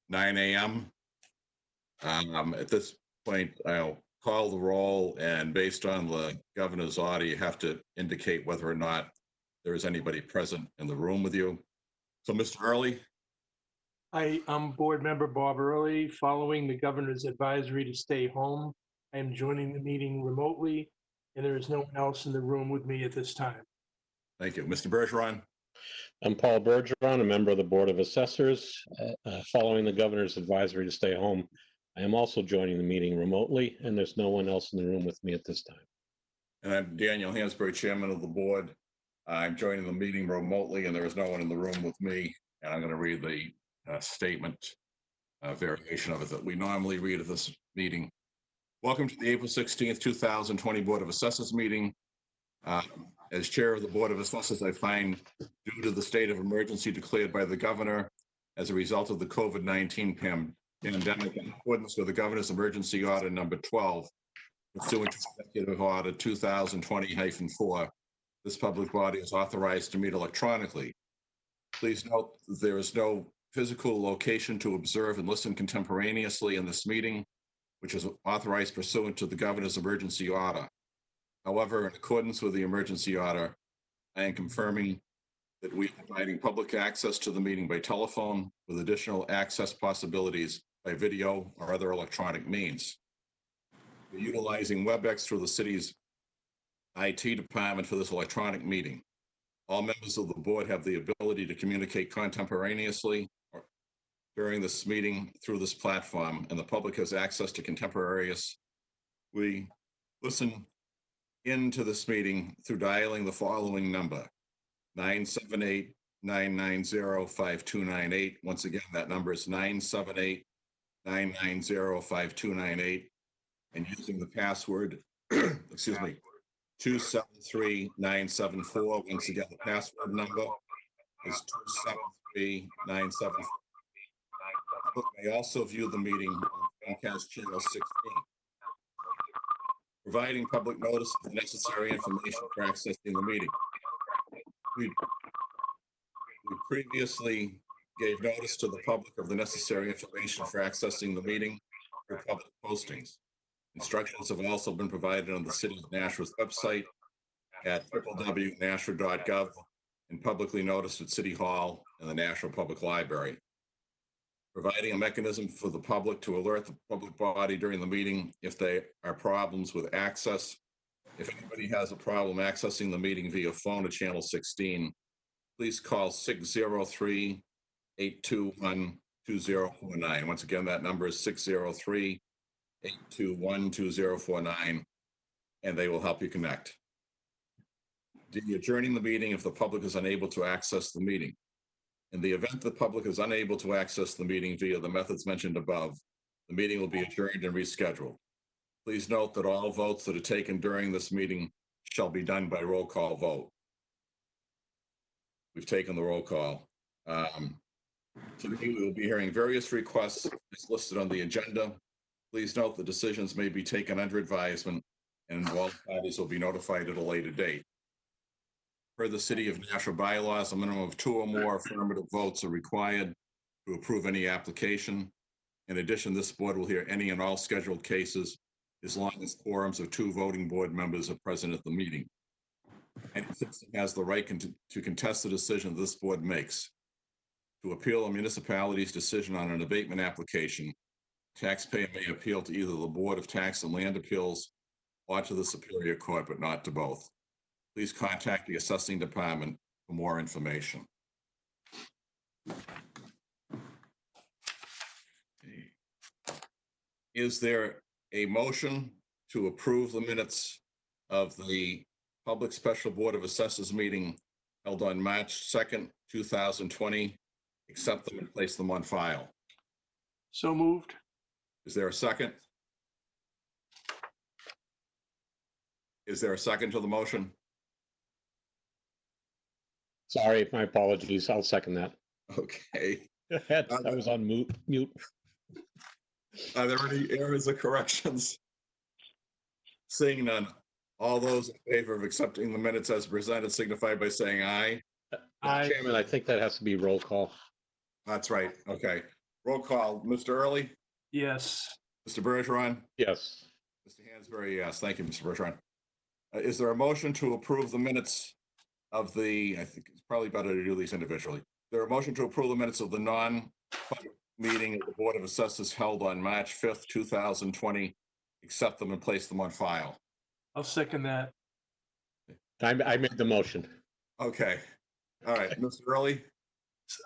9 a.m. At this point, I'll call the roll, and based on the governor's order, you have to indicate whether or not there is anybody present in the room with you. So, Mr. Early? I'm Board Member Bob Early. Following the governor's advisory to stay home, I am joining the meeting remotely, and there is no one else in the room with me at this time. Thank you. Mr. Bergeron? I'm Paul Bergeron, a member of the Board of Assessors. Following the governor's advisory to stay home, I am also joining the meeting remotely, and there's no one else in the room with me at this time. And I'm Daniel Hansberry, Chairman of the Board. I'm joining the meeting remotely, and there is no one in the room with me. And I'm going to read the statement, variation of it that we normally read at this meeting. Welcome to the April 16th, 2020 Board of Assessors meeting. As Chair of the Board of Assessors, I find, due to the state of emergency declared by the governor as a result of the COVID-19 pandemic, in accordance with the governor's emergency order number 12, pursuant to Executive Order 2020-4, this public body is authorized to meet electronically. Please note that there is no physical location to observe and listen contemporaneously in this meeting, which is authorized pursuant to the governor's emergency order. However, in accordance with the emergency order, I am confirming that we are providing public access to the meeting by telephone with additional access possibilities by video or other electronic means. We're utilizing WebEx through the city's IT department for this electronic meeting. All members of the board have the ability to communicate contemporaneously during this meeting through this platform, and the public has access to contemporaneous. We listen into this meeting through dialing the following number, 978-990-5298. Once again, that number is 978-990-5298, and using the password, excuse me, 273974. Once again, the password number is 273974. Public may also view the meeting on Comcast Channel 16. Providing public notice of the necessary information for accessing the meeting. We previously gave notice to the public of the necessary information for accessing the meeting through public postings. Instructions have also been provided on the City of Nashua's website at www.nashua.gov and publicly noticed at City Hall and the National Public Library. Providing a mechanism for the public to alert the public body during the meeting if there are problems with access. If anybody has a problem accessing the meeting via phone to Channel 16, please call 603-821-2049. Once again, that number is 603-821-2049, and they will help you connect. Adjourning the meeting if the public is unable to access the meeting. In the event the public is unable to access the meeting via the methods mentioned above, the meeting will be adjourned and rescheduled. Please note that all votes that are taken during this meeting shall be done by roll call vote. We've taken the roll call. Today we will be hearing various requests as listed on the agenda. Please note the decisions may be taken under advisement, and all parties will be notified at a later date. Per the City of Nashua bylaws, a minimum of 2 or more affirmative votes are required to approve any application. In addition, this board will hear any and all scheduled cases as long as quorums of 2 voting board members are present at the meeting. Any citizen has the right to contest the decision this board makes. To appeal a municipality's decision on an abatement application, taxpayer may appeal to either the Board of Tax and Land Appeals or to the Superior Court, but not to both. Please contact the assessing department for more information. Is there a motion to approve the minutes of the Public Special Board of Assessors meeting held on March 2nd, 2020, accept them and place them on file? So moved. Is there a second? Is there a second to the motion? Sorry, my apologies. I'll second that. Okay. I was on mute. Are there any errors or corrections? Seeing none, all those in favor of accepting the minutes as presented signify by saying aye. Aye. Chairman, I think that has to be roll call. That's right. Okay. Roll call, Mr. Early, Yes. Mr. Bergeron, Yes. Mr. Hansberry, yes. Thank you, Mr. Bergeron. Is there a motion to approve the minutes of I think it's probably better to do these individually. There a motion to approve the minutes of the non-public meeting of the Board of Assessors held on March 5th, 2020, accept them and place them on file. I'll second that. I made the motion. Okay. All right, Mr. Early?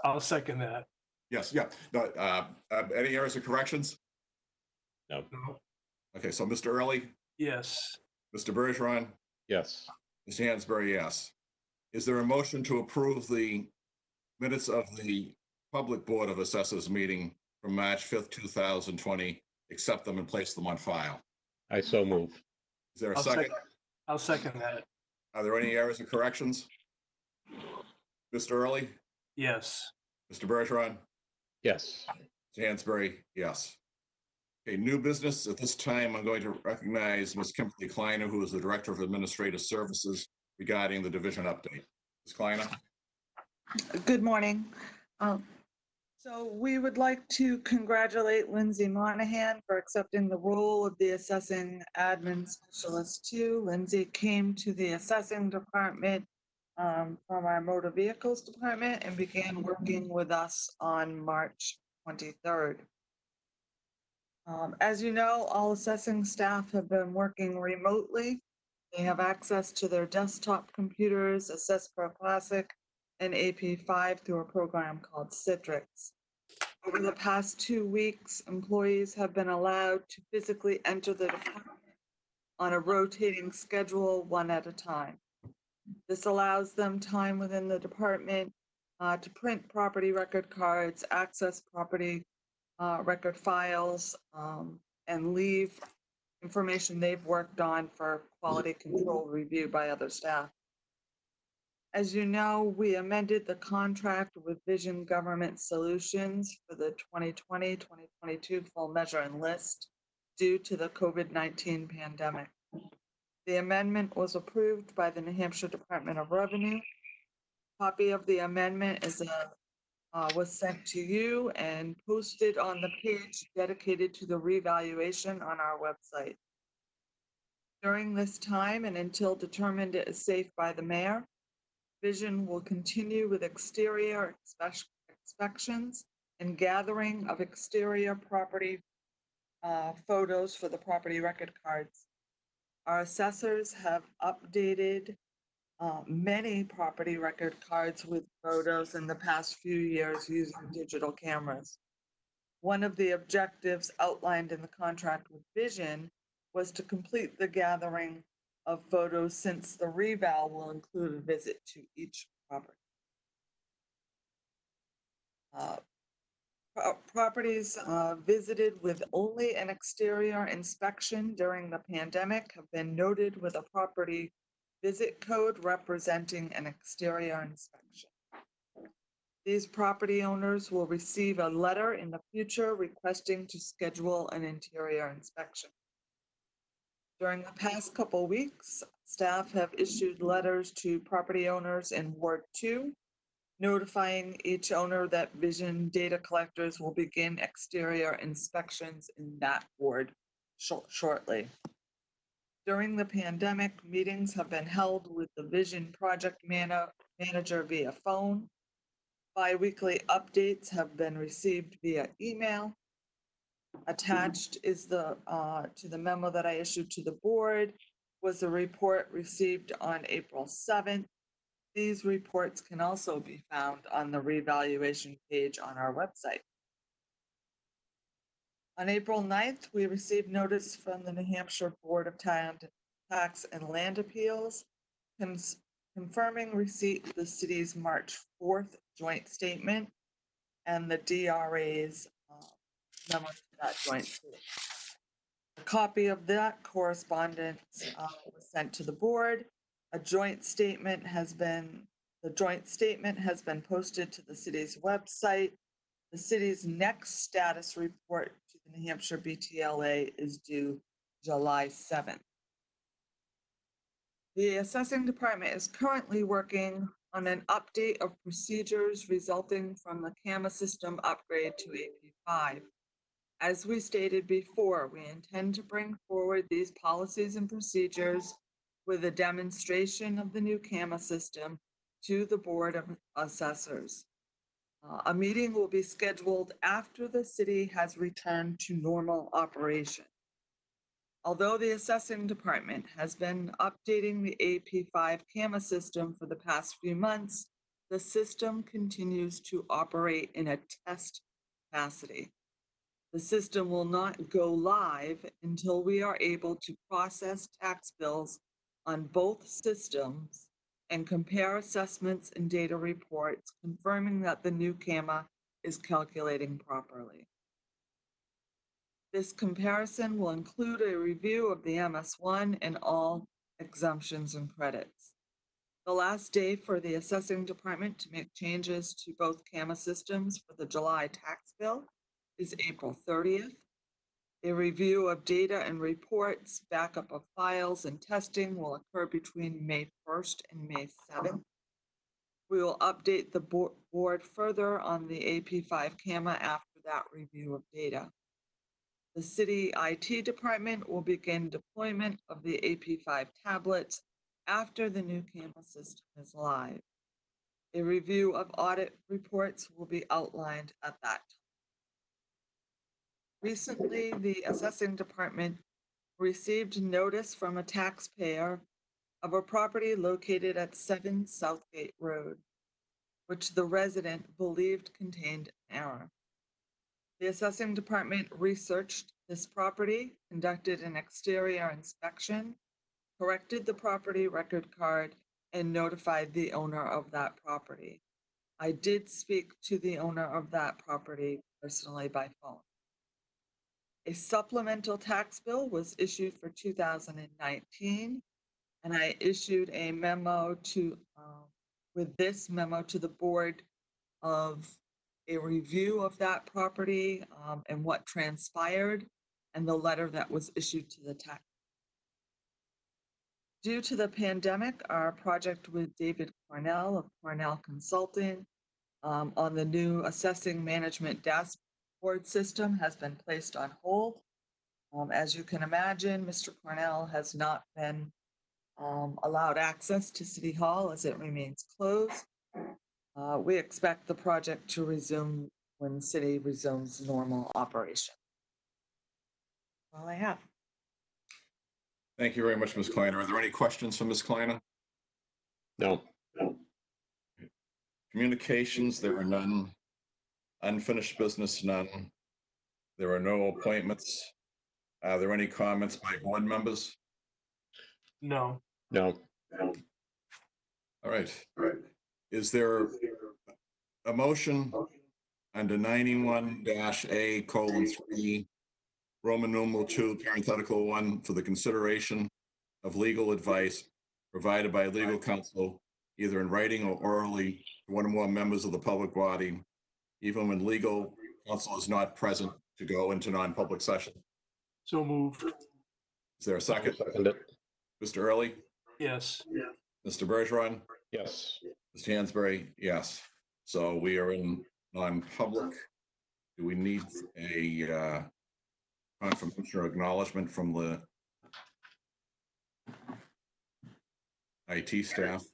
I'll second that. Yes, yeah. No, any errors or corrections? No. No. Okay, so Mr. Early, Yes. Mr. Bergeron, Yes. Ms. Hansberry, yes. Is there a motion to approve the minutes of the Public Board of Assessors meeting from March 5th, 2020, accept them and place them on file? I so move. Is there a I'll second? I'll second that. Are there any errors or corrections? Mr. Early, Yes. Mr. Bergeron, Yes. Ms. Hansberry, yes. Okay, new business. At this time, I'm going to recognize Ms. Kimberly Kleiner, who is the Director of Administrative Services, regarding the division update. Ms. Kleiner? Good morning. So we would like to congratulate Lindsay Monahan for accepting the role of the Assessing Admin Specialist 2. Lindsay came to the Assessing Department from our Motor Vehicles Department and began working with us on March 23rd. As you know, all assessing staff have been working remotely. They have access to their desktop computers, AssessPro Classic, and AP5 through a program called Citrix. Over the past 2 weeks, employees have been allowed to physically enter the department on a rotating schedule, one at a time. This allows them time within the department to print property record cards, access property record files, and leave information they've worked on for quality control review by other staff. As you know, we amended the contract with Vision Government Solutions for the 2020-2022 full measure and list due to the COVID-19 pandemic. The amendment was approved by the New Hampshire Department of Revenue. A copy of the amendment was sent to you and posted on the page dedicated to the revaluation on our website. During this time and until determined it is safe by the mayor, Vision will continue with exterior inspections and gathering of exterior property photos for the property record cards. Our assessors have updated many property record cards with photos in the past few years using digital cameras. One of the objectives outlined in the contract with Vision was to complete the gathering of photos since the reval will include a visit to each property. Properties visited with only an exterior inspection during the pandemic have been noted with a property visit code representing an exterior inspection. These property owners will receive a letter in the future requesting to schedule an interior inspection. During the past couple weeks, staff have issued letters to property owners in Ward 2, notifying each owner that Vision data collectors will begin exterior inspections in that ward shortly. During the pandemic, meetings have been held with the Vision project manager via phone. Bi-weekly updates have been received via email. Attached is to the memo that I issued to the board was a report received on April 7th. These reports can also be found on the revaluation page on our website. On April 9th, we received notice from the New Hampshire Board of Tax and Land Appeals confirming receipt of the city's March 4th joint statement and the DRA's memo to that joint statement. A copy of that correspondence was sent to the board. The joint statement has been posted to the city's website. The city's next status report to the New Hampshire BTLA is due July 7th. The assessing department is currently working on an update of procedures resulting from the CAMA system upgrade to AP5. As we stated before, we intend to bring forward these policies and procedures with a demonstration of the new CAMA system to the Board of Assessors. A meeting will be scheduled after the city has returned to normal operation. Although the assessing department has been updating the AP5 CAMA system for the past few months, the system continues to operate in a test capacity. The system will not go live until we are able to process tax bills on both systems and compare assessments and data reports, confirming that the new CAMA is calculating properly. This comparison will include a review of the MS1 and all exemptions and credits. The last day for the assessing department to make changes to both CAMA systems for the July tax bill is April 30th. A review of data and reports, backup of files, and testing will occur between May 1st and May 7th. We will update the board further on the AP5 CAMA after that review of data. The city IT department will begin deployment of the AP5 tablets after the new CAMA system is live. A review of audit reports will be outlined at that time. Recently, the assessing department received notice from a taxpayer of a property located at 7 Southgate Road, which the resident believed contained an error. The assessing department researched this property, conducted an exterior inspection, corrected the property record card, and notified the owner of that property. I did speak to the owner of that property personally by phone. A supplemental tax bill was issued for 2019, and I issued a memo with this memo to the board of a review of that property and what transpired, and the letter that was issued to the tax. Due to the pandemic, our project with David Cornell of Cornell Consulting on the new assessing management dashboard system has been placed on hold. As you can imagine, Mr. Cornell has not been allowed access to City Hall as it remains closed. We expect the project to resume when the city resumes normal operation. All I have. Thank you very much, Ms. Kleiner. Are there any questions for Ms. Kleiner? No. Communications, there are none. Unfinished business, none. There are no appointments. Are there any comments by board members? No. No. All right. Is there a motion under 91-A:3, Roman numeral 2, parenthetical 1, for the consideration of legal advice provided by legal counsel, either in writing or orally, to one or more members of the public body, even when legal counsel is not present, to go into non-public session? So moved. Is there a second? Second it. Mr. Early? Yes. Mr. Bergeron? Yes. Mr. Hansberry? Yes. So we are in non-public. Do we need a confirmation or acknowledgement from the IT staff?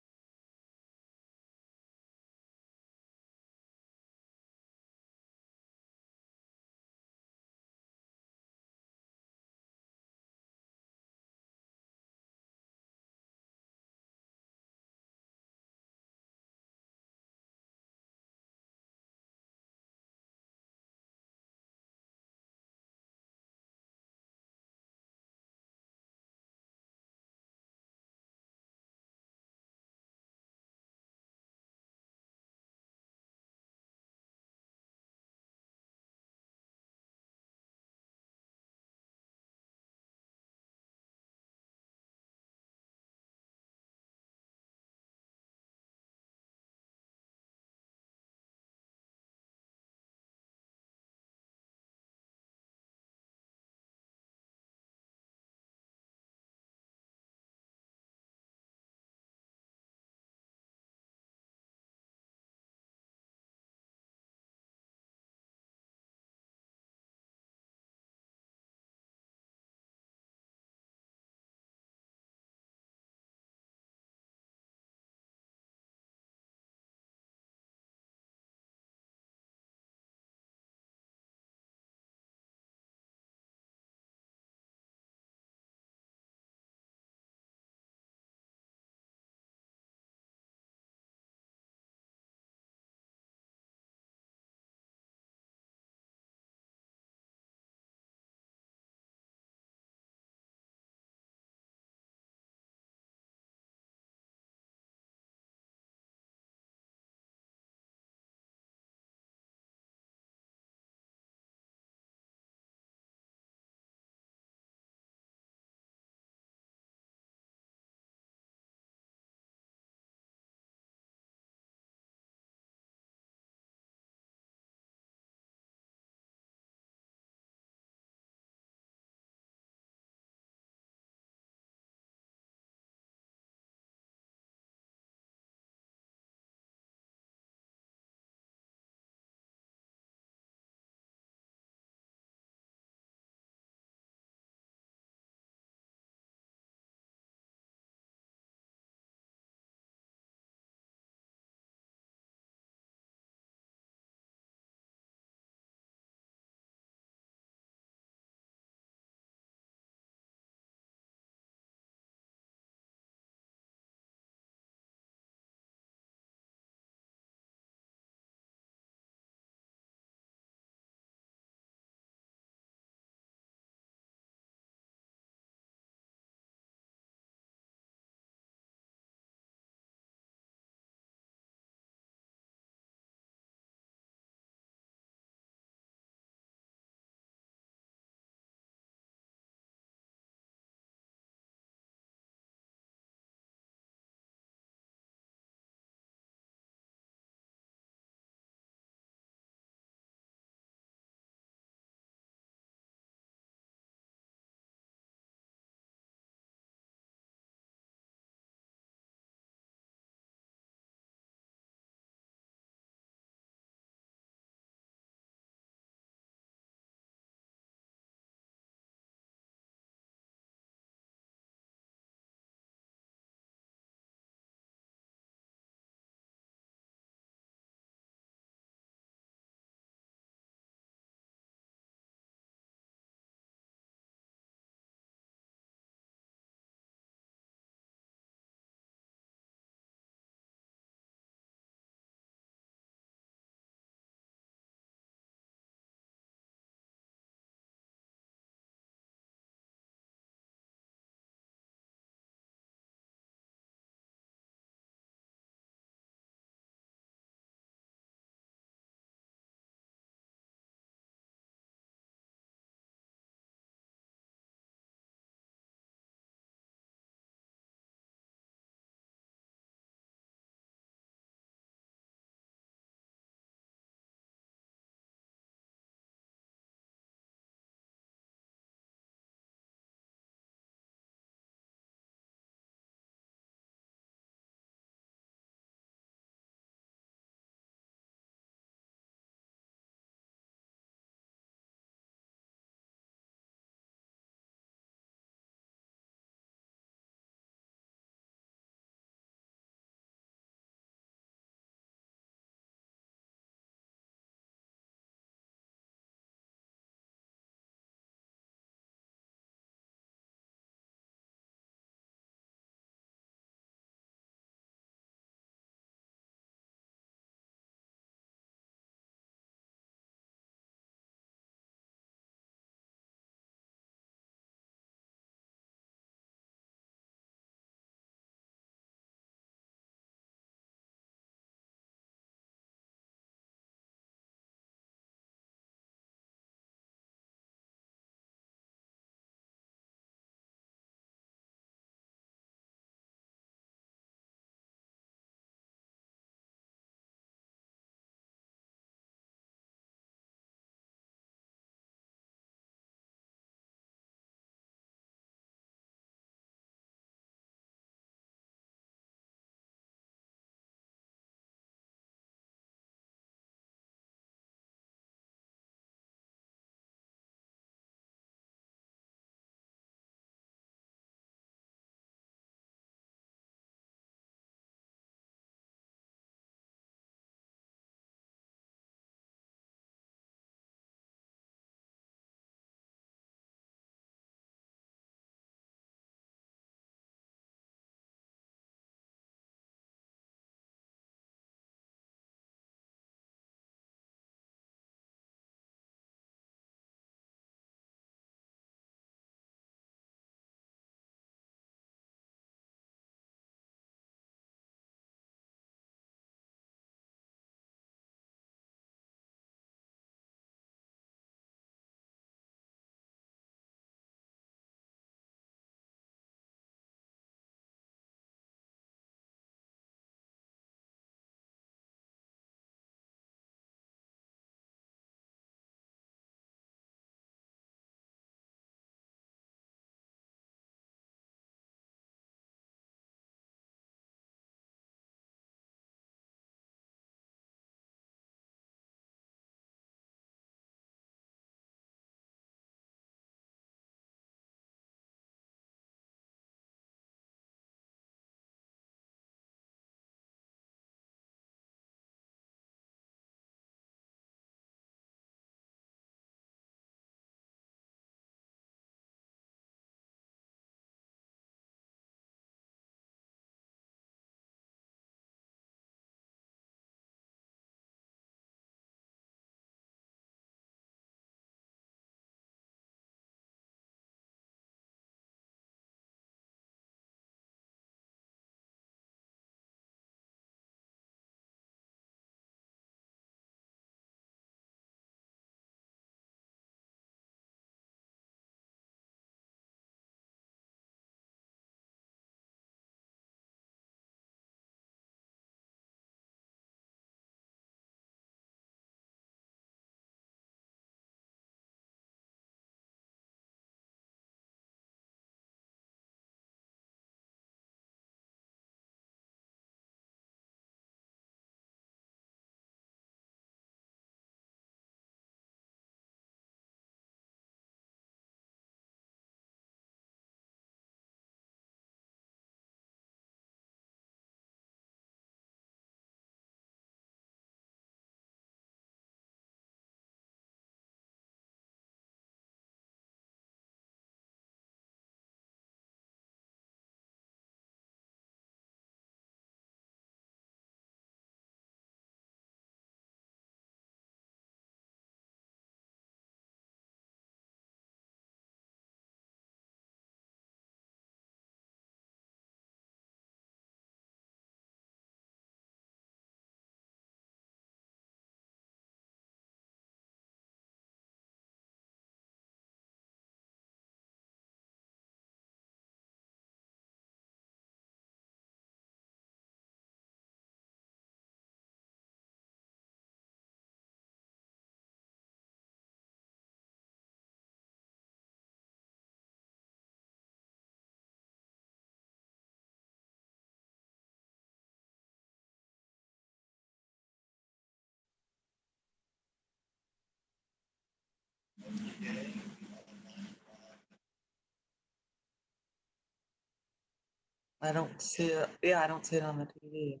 I don't see it. Yeah, I don't see it on the TV.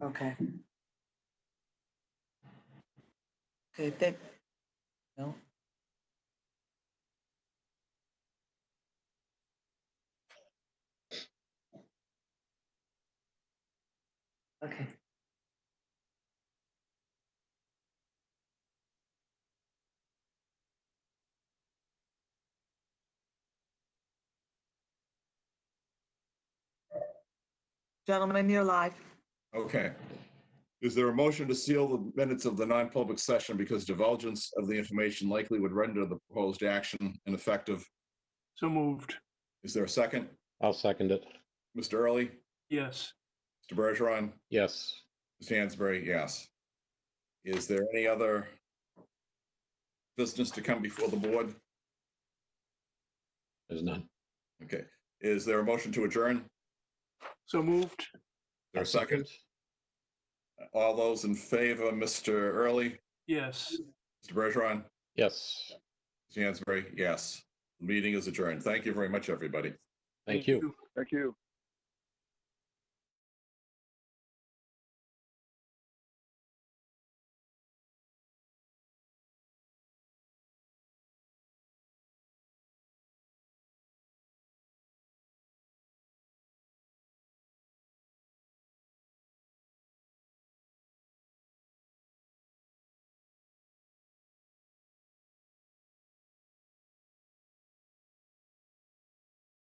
Okay. Okay, no. Okay. Gentlemen, you're live. Okay. Is there a motion to seal the minutes of the non-public session because divulgence of the information likely would render the proposed action ineffective? So moved. Is there a second? I'll second it. Mr. Early, Yes. Mr. Bergeron, Yes. Ms. Hansberry, yes. Is there any other business to come before the board? There's none. Okay. Is there a motion to adjourn? So moved. Is there I'll a second? All those in favor, Mr. Early, Yes. Mr. Bergeron, Yes. Ms. Hansberry, yes. The meeting is adjourned. Thank you very much, everybody. Thank you. Thank you.